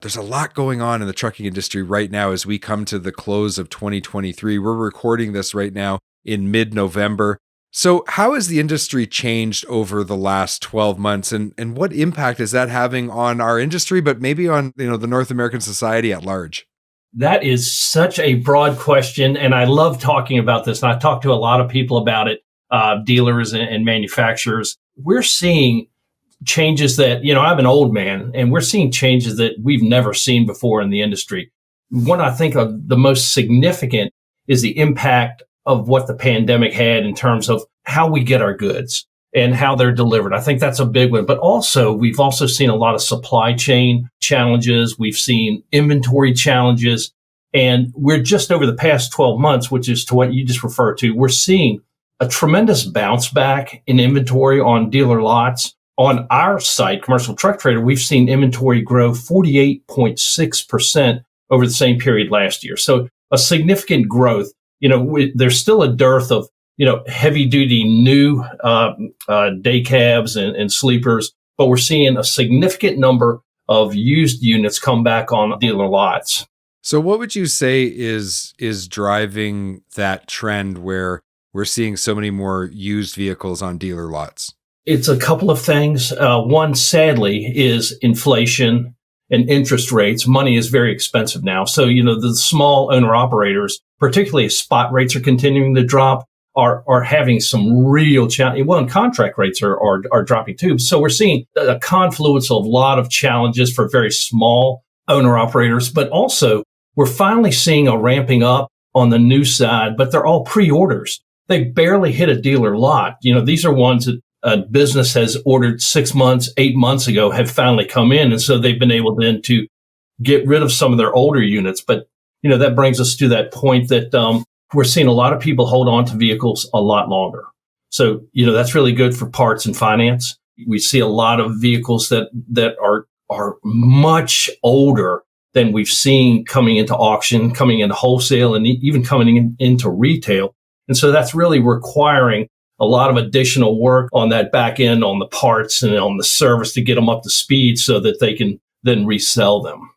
There's a lot going on in the trucking industry right now as we come to the close of 2023. We're recording this right now in mid-November. So how has the industry changed over the last 12 months and what impact is that having on our industry, but maybe on, the North American society at large? That is such a broad question, and I love talking about this. And I talk to a lot of people about it, dealers and manufacturers. We're seeing changes that, I'm an old man, and we're seeing changes that we've never seen before in the industry. One I think of the most significant is the impact of what the pandemic had in terms of how we get our goods and how they're delivered. I think that's a big one. But also, we've also seen a lot of supply chain challenges. We've seen inventory challenges. And we're just over the past 12 months, which is to what you just referred to, we're seeing a tremendous bounce back in inventory on dealer lots. On our site, Commercial Truck Trader, we've seen inventory grow 48.6% over the same period last year. So a significant growth. There's still a dearth of, heavy duty new day cabs and sleepers, but we're seeing a significant number of used units come back on dealer lots. So what would you say is driving that trend where we're seeing so many more used vehicles on dealer lots? It's a couple of things. One, sadly, is inflation and interest rates. Money is very expensive now. So, the small owner operators, particularly as spot rates are continuing to drop, are having some real challenge. Well, and contract rates are dropping too. So we're seeing a confluence of a lot of challenges for very small owner operators, but also we're finally seeing a ramping up on the new side, but they're all pre-orders. They barely hit a dealer lot. These are ones that a business has ordered 6 months, 8 months ago have finally come in. And so they've been able then to get rid of some of their older units. But, that brings us to that point that we're seeing a lot of people hold on to vehicles a lot longer. So, that's really good for parts and finance. We see a lot of vehicles that are much older than we've seen coming into auction, coming into wholesale, and even coming into retail. And so that's really requiring a lot of additional work on that back end, on the parts and on the service to get them up to speed so that they can then resell them.